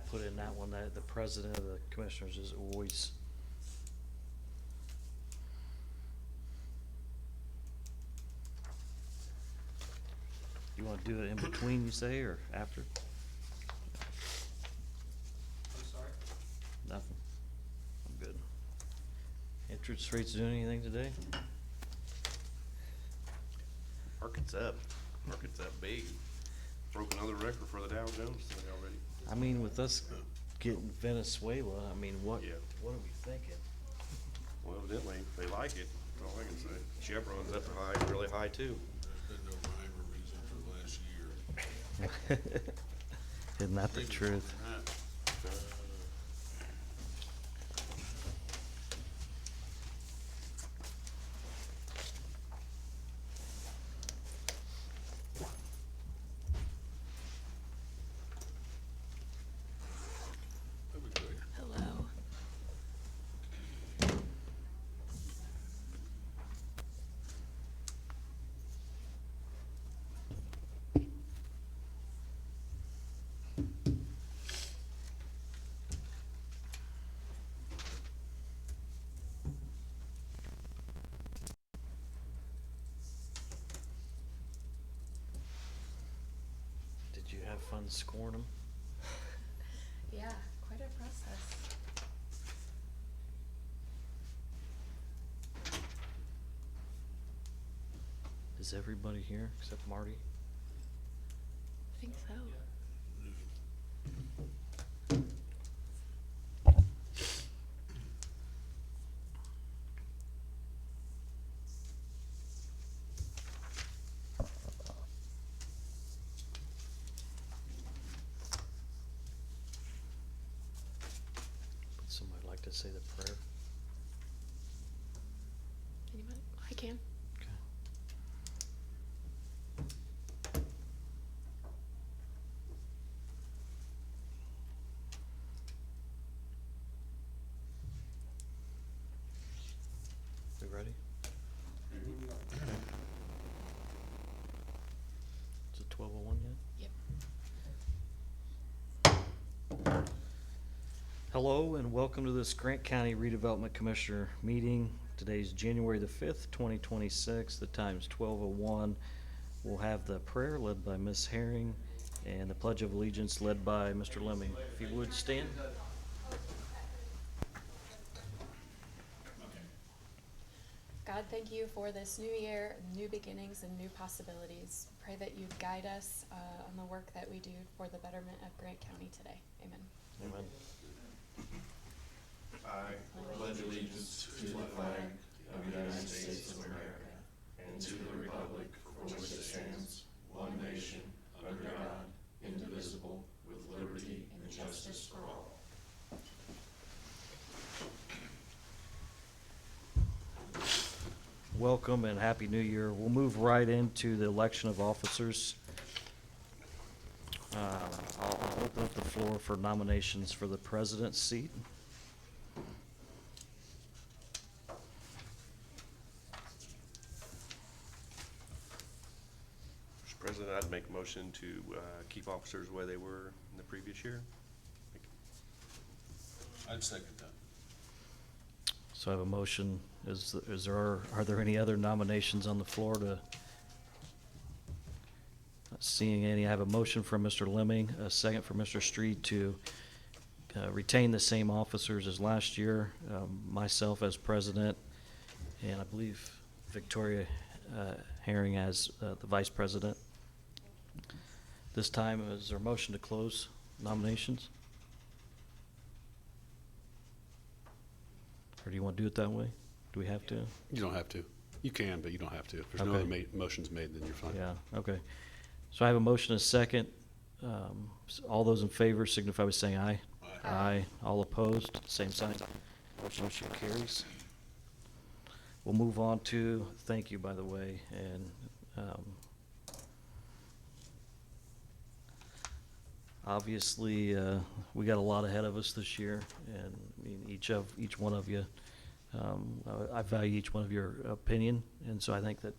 put in that one that the president of the commissioners is always. You wanna do it in between, you say, or after? I'm sorry? Nothing. I'm good. Interest rates doing anything today? Market's up. Market's up big. Broke another record for the Dow Jones today already. I mean, with us getting Venezuela, I mean, what Yeah. are we thinking? Well, evidently, they like it. That's all I can say. Chevron's up high, really high too. There's been no rhyme or reason for the last year. Isn't that the truth? That'd be great. Hello. Did you have fun scoring them? Yeah, quite a process. Is everybody here except Marty? I think so. Would somebody like to say the prayer? Anybody? I can. Okay. We ready? Is it 12:01 yet? Yep. Hello and welcome to this Grant County Redevelopment Commissioner meeting. Today's January the 5th, 2026. The time's 12:01. We'll have the prayer led by Ms. Herring and the Pledge of Allegiance led by Mr. Lemming. If you would stand. God, thank you for this new year, new beginnings, and new possibilities. Pray that you guide us on the work that we do for the betterment of Grant County today. Amen. Amen. I pledge allegiance to the flag of the United States of America and to the republic for which it stands, one nation, under God, indivisible, with liberty and justice for all. Welcome and Happy New Year. We'll move right into the election of officers. I'll open up the floor for nominations for the president's seat. Mr. President, I'd make a motion to keep officers the way they were in the previous year. I'd second that. So I have a motion. Are there any other nominations on the floor to? Not seeing any. I have a motion from Mr. Lemming, a second from Mr. Street to retain the same officers as last year. Myself as president, and I believe Victoria Herring as the vice president. This time, is there a motion to close nominations? Or do you want to do it that way? Do we have to? You don't have to. You can, but you don't have to. If there's no Okay. other motions made, then you're fine. Yeah, okay. So I have a motion and a second. All those in favor signify by saying aye. Aye. Aye. All opposed, same sign. Motion carries. We'll move on to, thank you, by the way, and obviously, we got a lot ahead of us this year, and I mean, each one of you, I value each one of your opinion, and so I think that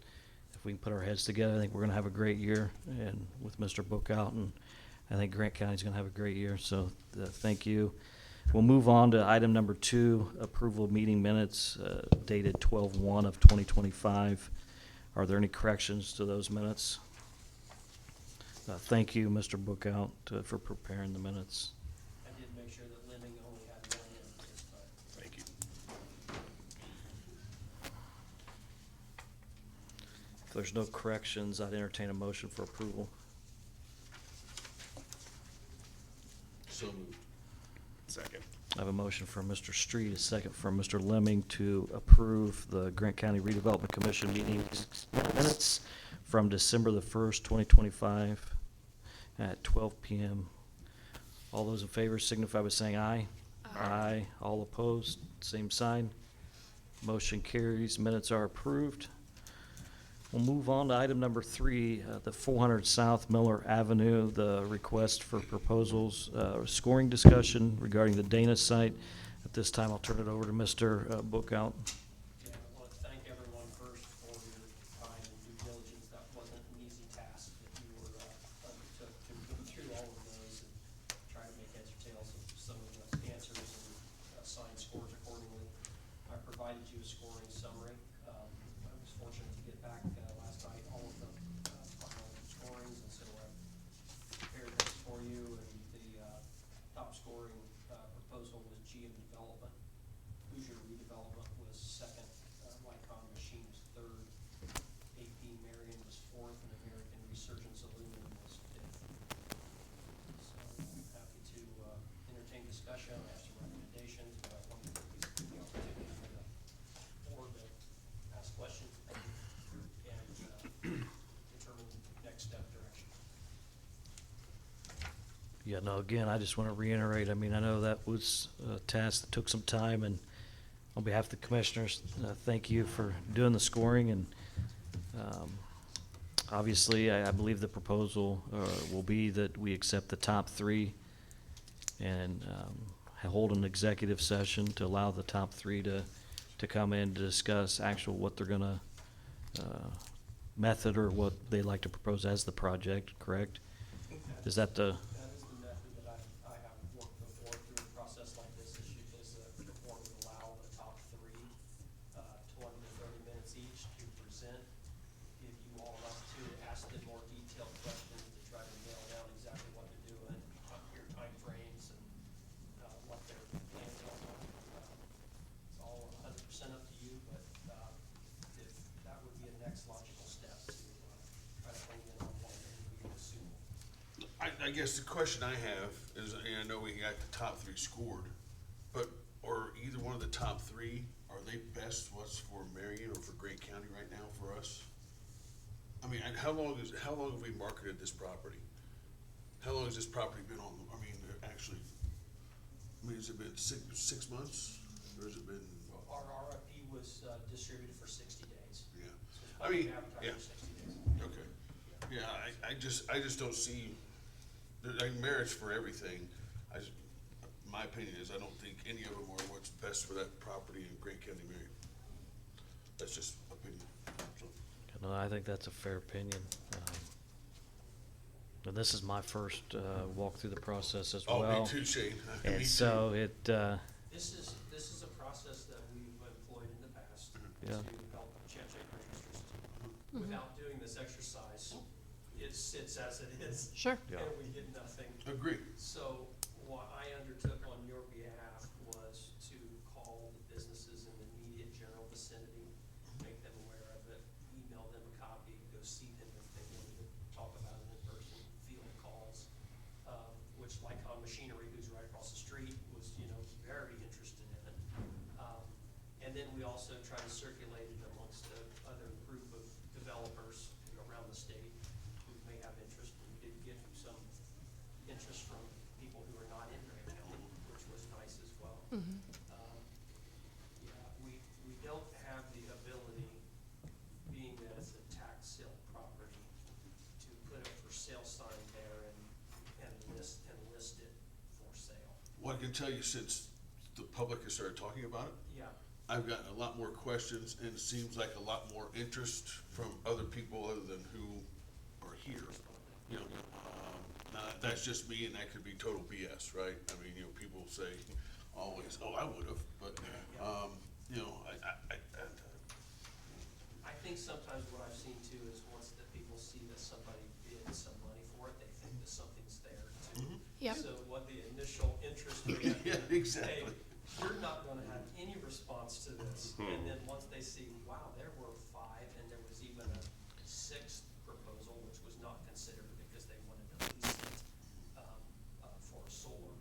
if we can put our heads together, I think we're gonna have a great year, and with Mr. Book out, and I think Grant County's gonna have a great year, so thank you. We'll move on to item number 2, approval of meeting minutes dated 12/1 of 2025. Are there any corrections to those minutes? Thank you, Mr. Bookout, for preparing the minutes. I did make sure that Lemming only had one in this time. Thank you. If there's no corrections, I'd entertain a motion for approval. So moved. Second. I have a motion from Mr. Street, a second from Mr. Lemming to approve the Grant County Redevelopment Commission meetings minutes from December the 1st, 2025 at 12 p.m. All those in favor signify by saying aye. Aye. All opposed, same sign. Motion carries. Minutes are approved. We'll move on to item number 3, the 400 South Miller Avenue, the request for proposals, scoring discussion regarding the Dana site. At this time, I'll turn it over to Mr. Bookout. Yeah, I want to thank everyone first for your time and due diligence. That wasn't an easy task that you were undertook to go through all of those and try to make heads or tails of some of the answers and assign scores accordingly. I provided you a scoring summary. I was fortunate to get back last night all of the final scorings, and so I prepared this for you. And the top scoring proposal was GM Development. Hoosier Redevelopment was second, Lycon Machine was third, AP Marion was fourth, and American Resurgence Aluminum was fifth. So I'm happy to entertain discussion. I have some recommendations, but I wanted to at least give the opportunity for the board to ask questions and determine next step direction. Yeah, no, again, I just want to reiterate, I mean, I know that was a task that took some time, and on behalf of the commissioners, thank you for doing the scoring, and obviously, I believe the proposal will be that we accept the top 3 and hold an executive session to allow the top 3 to come in to discuss actual what they're gonna method or what they like to propose as the project, correct? Is that the? That is the method that I have worked before through a process like this. The board would allow the top 3, 20 to 30 minutes each to present. Give you all enough to ask them more detailed questions to try to nail down exactly what they're doing, your timeframes, and what their plans are. It's all 100% up to you, but if that would be a next logical step to try to hone in on one that would be suitable. I guess the question I have is, and I know we got the top 3 scored, but, or either one of the top 3, are they best what's for Marion or for Grant County right now for us? I mean, and how long have we marketed this property? How long has this property been on, actually, has it been six months, or has it been, Our RFP was distributed for 60 days. yeah? So it's I mean, advertised yeah. for 60 days. Okay, yeah, I just don't see, merits for everything. My opinion is, I don't think any of them are what's best for that property in Grant County, Marion. That's just opinion, so. No, I think that's a fair opinion. And this is my first walk through the process as well. Oh, me too, Shane. Me And too. so it, This is a process that we've employed in the past Yeah. to help change purchase system. Without doing this exercise, it sits as it is. Sure. Yeah. And we get nothing. Agreed. So what I undertook on your behalf was to call the businesses in the immediate general vicinity, make them aware of it, email them a copy, go see them if they wanted to talk about it in person, field calls, which Lycon Machinery, who's right across the street, was, very interested in it. And then we also try to circulate it amongst the other group of developers around the state who may have interest. We did get some interest from people who are not in Grant County, which was nice as well. Yeah, we don't have the ability, being that it's a tax sale property, to put a for sale sign there and list it for sale. Well, I can tell you, since the public has started talking about it, Yeah, I've gotten a lot more questions, and it seems like a lot more interest from other people other than who are here. That's just me, and that could be total BS, right? I mean, people say always, oh, I would've, but, I think sometimes what I've seen too is once the people see that somebody bid some money for it, they think that something's there too. Yep. So what the initial interest rate. Yeah, exactly. Hey, you're not gonna have any response to this. And then once they see, wow, there were 5, and there was even a 6th proposal, which was not considered because they wanted to lease it, for a solar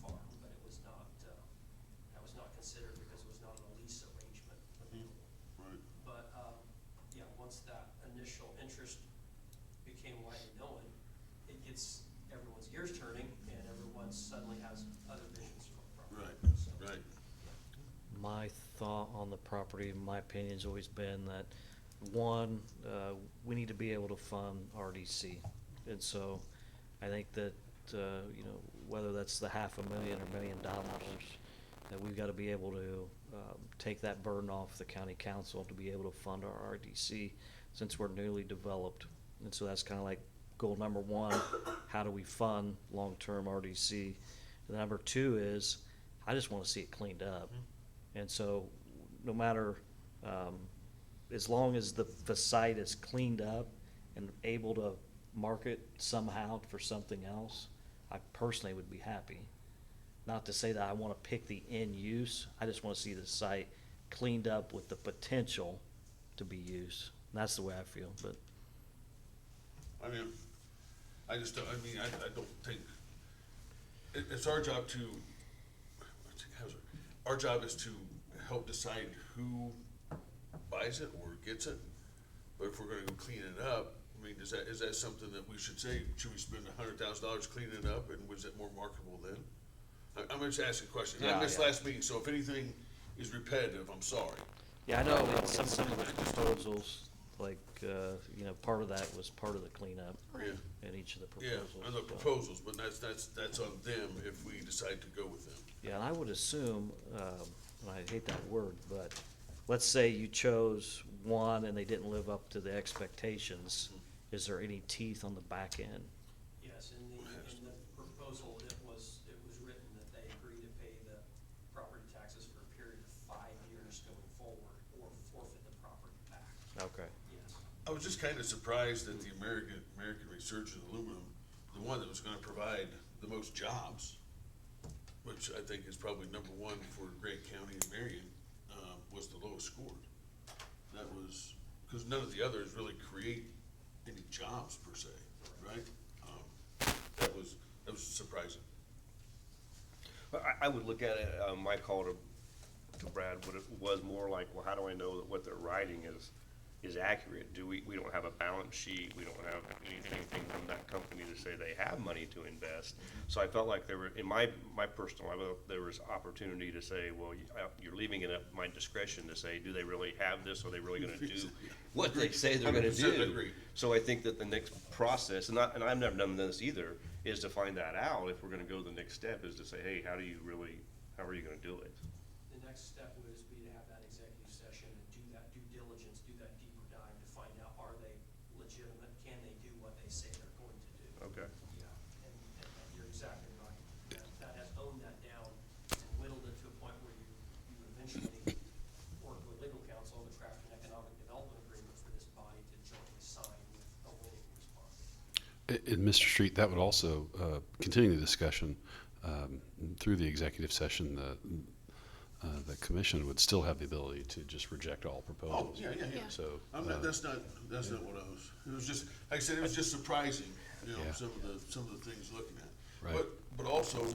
farm, but it was not, that was not considered because it was not a lease arrangement available. Right. But, yeah, once that initial interest became widely known, it gets everyone's gears turning and everyone suddenly has other visions for the property. Right, So, right. My thought on the property, my opinion's always been that, one, we need to be able to fund RDC. And so I think that, whether that's the $500,000 or $1 million, that we've got to be able to take that burden off the county council to be able to fund our RDC since we're newly developed. And so that's kind of like goal number one, how do we fund long-term RDC? And number two is, I just want to see it cleaned up. And so no matter, as long as the site is cleaned up and able to market somehow for something else, I personally would be happy. Not to say that I want to pick the end use, I just want to see the site cleaned up with the potential to be used. And that's the way I feel, but. I mean, I don't think, it's our job to, our job is to help decide who buys it or gets it. But if we're gonna go clean it up, I mean, is that something that we should say, should we spend $100,000 cleaning it up, and was it more marketable then? I'm just asking a question. I missed last meeting, so if anything is repetitive, I'm sorry. Yeah, I know that some of the proposals, like, part of that was part of the cleanup Yeah. in each of the Yeah, proposals. and the so. proposals, but that's on them if we decide to go with them. Yeah, and I would assume, and I hate that word, but let's say you chose one and they didn't live up to the expectations. Is there any teeth on the back end? Yes, in the proposal, it was written that they agree to pay the property taxes for a period of 5 years going forward or forfeit the property back. Okay. Yes. I was just kind of surprised that the American Resurgent Aluminum, the one that was gonna provide the most jobs, which I think is probably number one for Grant County and Marion, was the lowest scored. That was, because none of the others really create any jobs per se, right? That was surprising. But I would look at it, my call to Brad, what it was more like, well, how do I know that what they're writing is accurate? We don't have a balance sheet, we don't have anything from that company to say they have money to invest. So I felt like there were, in my personal life, there was opportunity to say, well, you're leaving it at my discretion to say, do they really have this, are they really gonna do what they say they're gonna 100% do? agree. So I think that the next process, and I've never done this either, is to find that out. If we're gonna go the next step, is to say, hey, how are you gonna do it? The next step would be to have that executive session and do that due diligence, do that deeper dive to find out, are they legitimate? Can they do what they say they're going to do? Okay. Yeah, and you're exactly right. That has honed that down and whittled it to a point where you eventually work with legal counsel to craft an economic development agreement for this body to jointly sign with a winning response. And Mr. Street, that would also, continue the discussion, through the executive session, the commission would still have the ability to just reject all Oh, proposals. yeah. So, That's not what it was just, like I said, it was just surprising, Yeah. some of the things looking at. Right. But also,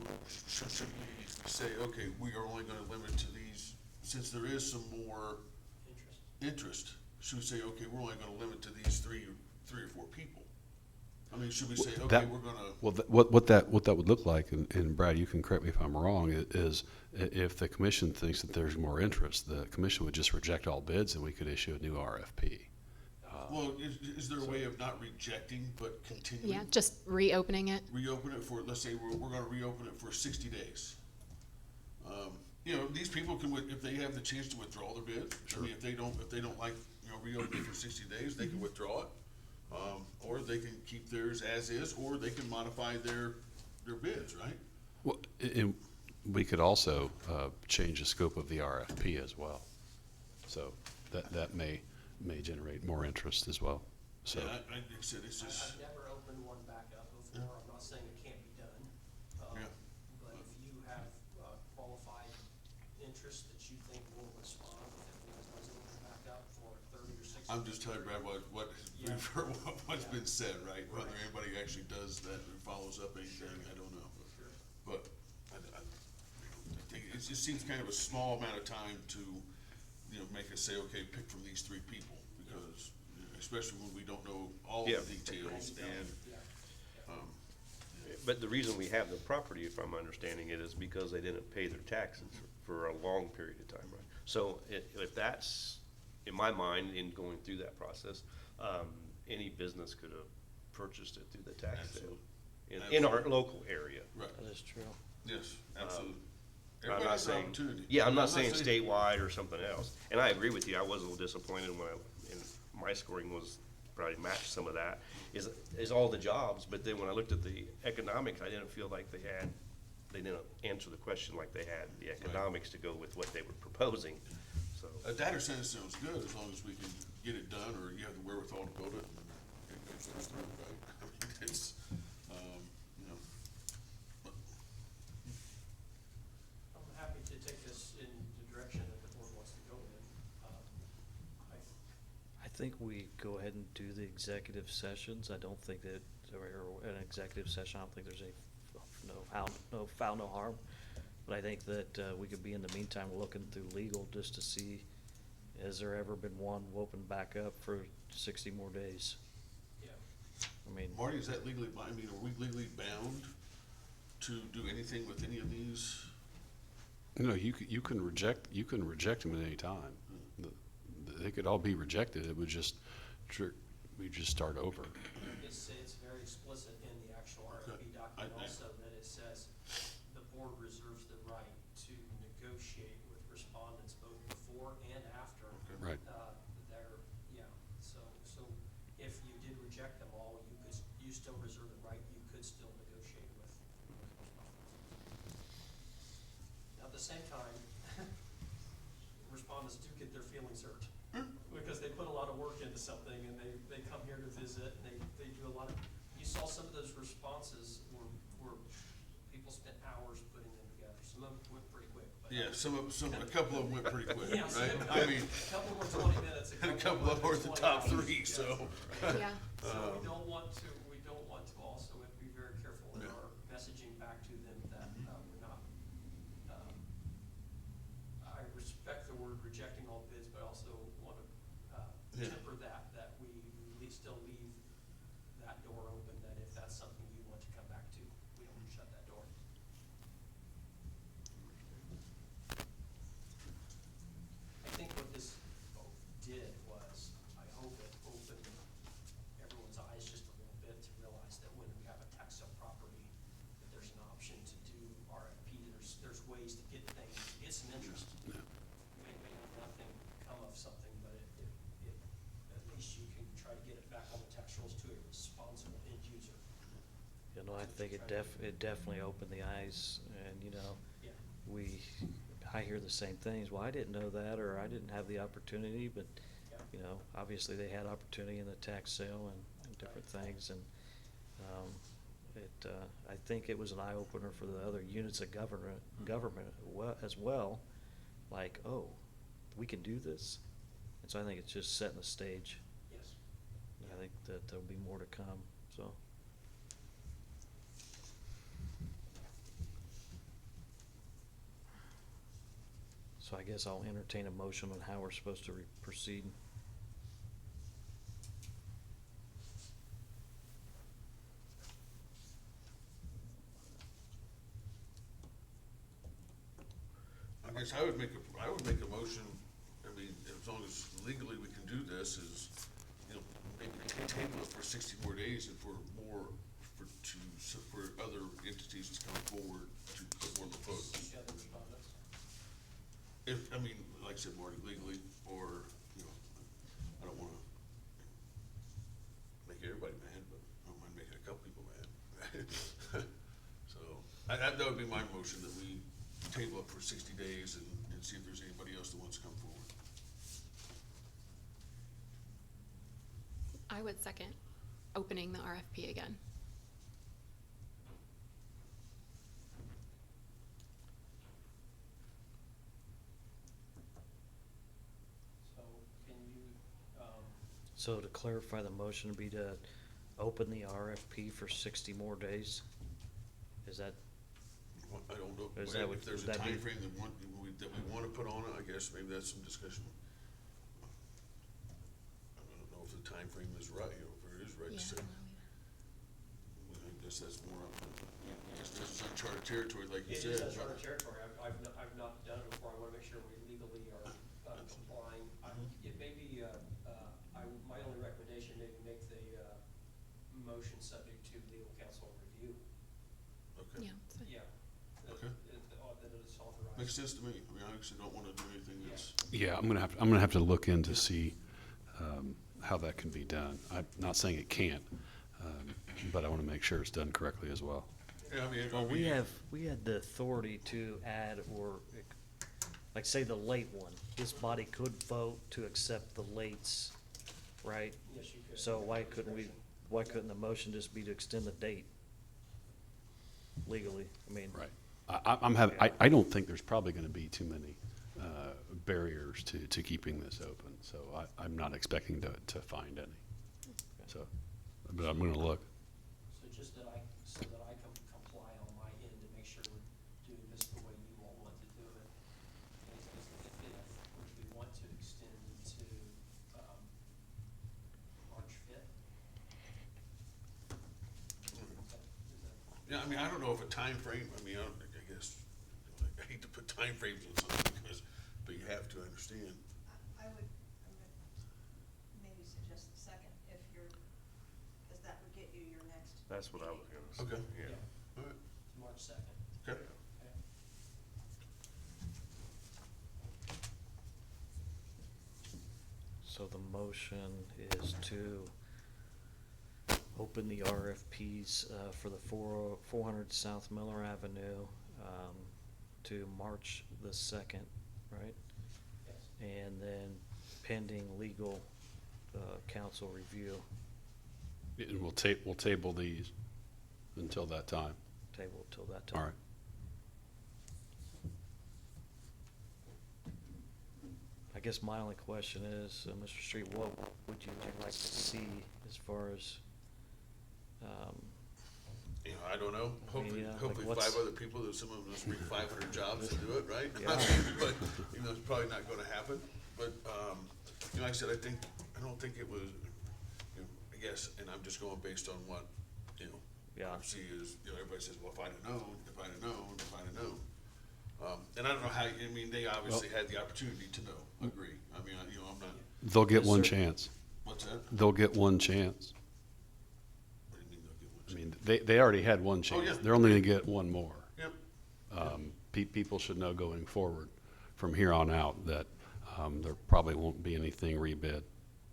should we say, okay, we are only gonna limit to these, since there is some more interest, should we say, okay, we're only gonna limit to these three or four people? I mean, should we say, okay, that- we're gonna, well, what that would look like, and Brad, you can correct me if I'm wrong, is if the commission thinks that there's more interest, the commission would just reject all bids and we could issue a new RFP. well, is there a way of not rejecting, but continuing? Yeah, just reopening it. Reopen it for, let's say we're gonna reopen it for 60 days. These people can, if they have the chance to withdraw their bid, I mean, if they don't like, reopen it for 60 days, they can withdraw it. Or they can keep theirs as is, or they can modify their bids, right? Well, and we could also change the scope of the RFP as well. So that may generate more interest as well. So, Yeah, like I said, it's just, I've never opened one back up before, I'm not saying it can't be done. Yeah. But if you have qualified interest that you think will respond, if it was open back up for 30 or 60. I'm just telling Brad what Yeah. we've heard, what's Yeah. been said, right? Whether Right. anybody actually does that or follows up anything, I don't know. Sure. But I think it just seems kind of a small amount of time to, make us say, okay, pick from these three people, because, especially when we don't know all Yeah. the details, and, Yeah. But the reason we have the property, if I'm understanding it, is because they didn't pay their taxes for a long period of time, right? So if that's, in my mind, in going through that process, any business could have purchased it through the tax sale in our local area. right, That is true. yes, absolutely. I'm Everybody not has an saying, opportunity. yeah, I'm not saying statewide or something else. And I agree with you, I was a little disappointed when my scoring was probably matched some of that, is all the jobs, but then when I looked at the economics, I didn't feel like they didn't answer the question like they had the economics to go with what they were proposing, so. A data center sounds good, as long as we can get it done, or you have the wherewithal to build it, and it goes through, right? I mean, it's, but, I'm happy to take this in the direction that the board wants to go in. I think we go ahead and do the executive sessions. I don't think that, or an executive session, I don't think there's no foul, no harm. But I think that we could be in the meantime looking through legal just to see, has there ever been one open back up for 60 more days? Yeah. I mean, Marty, is that legally, are we legally bound to do anything with any of these? you can reject them at any time. They could all be rejected. It would just, we just start over. It's very explicit in the actual RFP document also that it says the board reserves the right to negotiate with respondents both before and after. Right. So if you did reject them all, you still reserve the right, you could still negotiate with respondents. Now, at the same time, respondents do get their feelings hurt. Because they put a lot of work into something and they come here to visit and they do a lot of, you saw some of those responses where people spent hours putting them together. Some of them went pretty quick, but. Yeah, a couple of them went pretty quick, Yeah, right? a I mean, couple were 20 minutes. and a couple of them were the 20 top hours. three, Yeah. so. Yeah. So we don't want to also, we have to be very careful in Yeah. our messaging back to them that we're not, I respect the word rejecting all bids, but I also want to Yeah. temper that we still leave that door open, that if that's something you want to come back to, we don't shut that door. I think what this did was, I hope it opened everyone's eyes just a little bit to realize that when we have a tax sale property, that there's an option to do RFP, there's ways to get things, to get some interest. May have nothing come of something, but at least you can try to get it back on the tax rolls to a responsible end user. I think it definitely opened the eyes, and, Yeah. I hear the same things. Well, I didn't know that, or I didn't have the opportunity, but, Yeah. obviously they had opportunity in the tax sale and different things, and, I think it was an eye-opener for the other units of government as well, like, oh, we can do this. And so I think it's just setting the stage. Yes. And I think that there'll be more to come, so. So I guess I'll entertain a motion on how we're supposed to proceed. I guess I would make a motion, as long as legally we can do this, is, maybe table it for 60 more days and for other entities to come forward to put more proposals. Seek other respondents. Like I said, Marty, legally, or, I don't wanna make That would be my motion, that we table it for 60 days and see if there's anybody else that wants to come forward. I would second opening the RFP again. So can you, So to clarify, the motion would be to open the RFP for 60 more days? Is that, I don't know, Is that what- if there's a would that be- timeframe that we want to put on it, I guess maybe that's some discussion. I don't know if the timeframe is right, if it is right to say. I guess that's more, I guess this is uncharted territory, like you it said. is uncharted territory. I've not done it before. I wanna make sure we legally are complying. It may be, my only recommendation, maybe make the, motion subject to legal counsel review. Okay, Yeah, it's fine. Yeah. Okay. That it's authorized. makes sense to me. I mean, I actually don't want to do anything that's, Yeah, I'm gonna have to look in to see how that can be done. I'm not saying it can't, but I want to make sure it's done correctly as well. yeah, I mean. well, we had the authority to add or, like, say the late one. This body could vote to accept the lates, right? Yes, you could. So why couldn't the motion just be to extend the date legally? I mean. Right. I don't think there's probably gonna be too many barriers to keeping this open, so I'm not expecting to find any. So, but I'm gonna look. So just that I can comply on my end to make sure we're doing this the way you all want to do it. Which we want to extend to, March 5th. Yeah, I mean, I don't know if a time frame. I mean, I guess, I hate to put time frames on something but you have to understand. I would maybe suggest the second, if you're, because that would get you your next. That's what I was gonna say. Okay. Yeah. All right, To March 2nd. okay. Okay. So the motion is to open the RFPs for the 400 South Miller Avenue to March the 2nd, right? Yes. And then pending legal counsel review, And we'll table these until that time. table till that time. All right. I guess my only question is, Mr. Street, what would you like to see as far as, You know, I don't know. Hopefully, Yeah, like hopefully what's- 5 other people, that some of us bring 500 jobs to do it, right? Yeah. I mean, but, you know, it's probably not gonna happen. But, you know, like I said, I don't think it was, you know, I guess, and I'm just going based on what, you know, Yeah. obviously is, you know, everybody says, well, if I'd have known, if I'd have known, if I'd have known. And I don't know how, I mean, they obviously had the opportunity to know, agree. I mean, you know, I'm not, They'll get Yes, one sir. chance. what's that? They'll get one chance. What do you mean they'll get one I chance? mean, they already had one Oh, chance. yeah. They're only gonna get one more. Yep, People should know going forward from here on out that there probably won't be anything rebid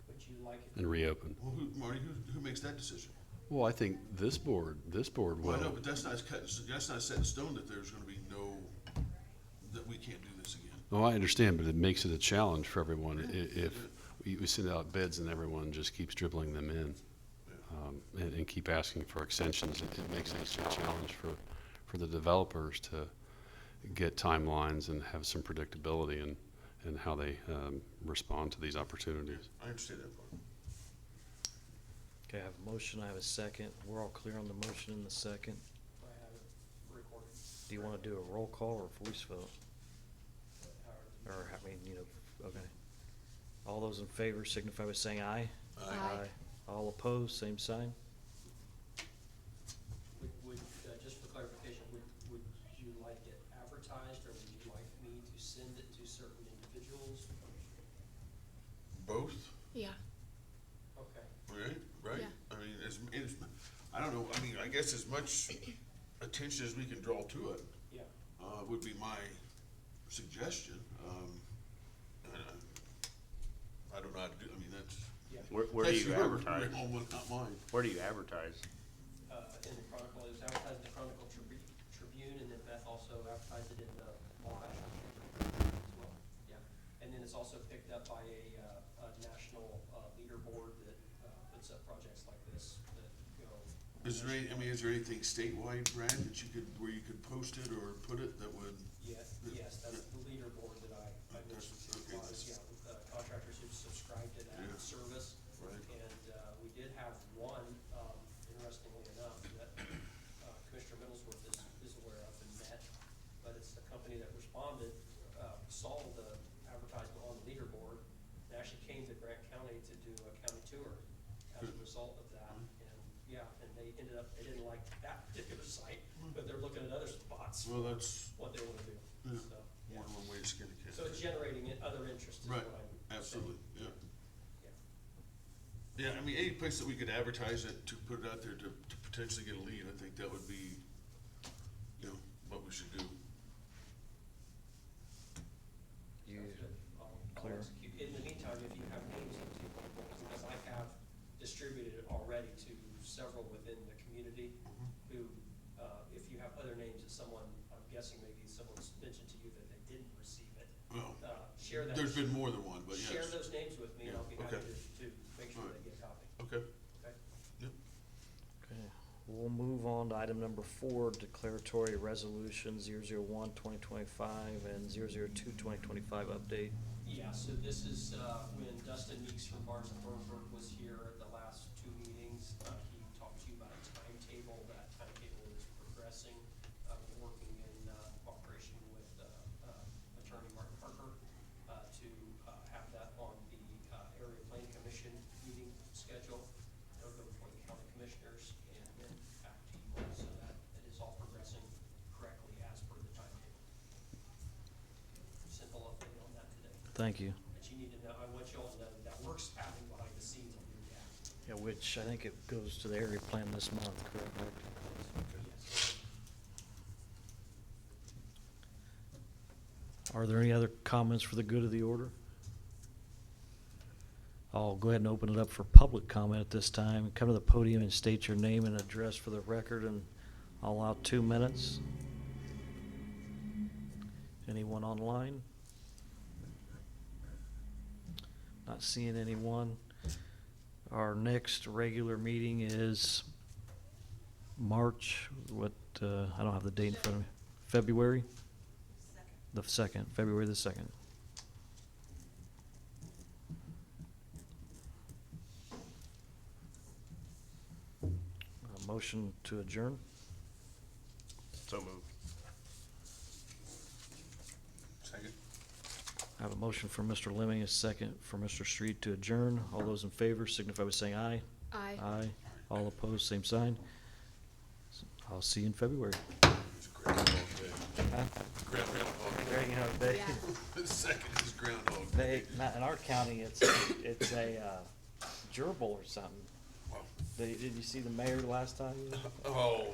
Would you like it? and reopened. well, Marty, who makes that decision? Well, I think this board Well, I know, will. but that's not set in stone that there's gonna be that we can't do this again. Well, I understand, but it makes it a challenge for everyone if we send out bids and everyone just keeps dribbling them in and keep asking for extensions. It makes it a challenge for the developers to get timelines and have some predictability in how they respond to these opportunities. I understand that part. Okay, I have a motion, I have a second. We're all clear on the motion and the second. I have it recorded. Do you want to do a roll call or voice vote? However, Or, I mean, you know, okay. All those in favor signify by saying aye. Aye. All opposed, same sign. Would, just for clarification, would you like it advertised, or would you like me to send it to certain individuals? Both, Yeah. Okay. right? Yeah. I mean, I don't know, I mean, I guess as much attention as we can draw to it, Yeah. would be my suggestion. I don't know how to do, I mean, that's. Yeah. Where do that's you your advertise? homework, not mine. Where do you advertise? In the Chronicle, it was advertised in the Chronicle Tribune also advertise it in the Wabash as well, yeah. And then it's also picked up by a national leaderboard that puts up projects like this that go. Is there any, I mean, is there anything statewide, Brad, that you could, where you could post it or put it that would? Yes, that's the leaderboard that I mentioned to Okay, you, that's- contractors who subscribe to that Yeah. service. Right. And we did have one, interestingly enough, that Commissioner Middlesworth is aware of and met, but it's the company that responded, saw the advertisement on the leaderboard, and actually came to Grant County to do a county tour as a result of that. And, yeah, and they ended up, they didn't like that particular site, but they're looking at other spots Well, for that's what they wanna do, Yeah. so, yeah. one way to skin a cat. So it's generating other interest is what Right, I'm saying. absolutely, yeah. Yeah. Yeah, I mean, any place that we could advertise it, to put it out there to potentially get a lead, I think that would be, you know, what we should do. You Sounds good. I'll clear? execute. In the meantime, if you have names of people, because I have distributed it already to several within the community who, if you have other names that someone, I'm guessing maybe someone's mentioned to you that they didn't receive it, Well, share that. there's been more than one, but yes. Share those names with me and I'll be happy Okay. to make sure Alright. they get a copy, Okay, okay? yep. Okay, we'll move on to item number 4, declaratory resolution 001-2025 and 002-2025 update. Yeah, so this is, when Dustin Meeks from Barnes and Thornburg was here at the last 2 meetings, he talked to you about a timetable. That timetable is progressing. We're working in, cooperation with, Attorney Martin Parker, to, have that on the, Area Planning Commission meeting schedule. It'll go before the county commissioners and then back to you all, so that it is all progressing correctly as per the timetable. Simple update on that today. Thank you. But you need to know, I want you all to know that that work's happening behind the scenes on your behalf. Yeah, which I think it goes to the area plan this month, correct? Yes. Are there any other comments for the good of the order? I'll go ahead and open it up for public comment at this time. Come to the podium and state your name and address for the record, and I'll allow 2 minutes. Anyone online? Not seeing anyone. Our next regular meeting is March, I don't have the date in front of me. February? The 2nd, February the 2nd. Motion to adjourn? So moved. Second. I have a motion from Mr. Lemming, a second from Mr. Street to adjourn. All those in favor signify by saying aye. Aye. Aye. All opposed, same sign. I'll see you in February. It's Groundhog Day. Huh? Groundhog Day. Yeah. The second is Groundhog They, Day. not in our county, it's a gerbil or something. Wow. Did you see the mayor last time? Oh,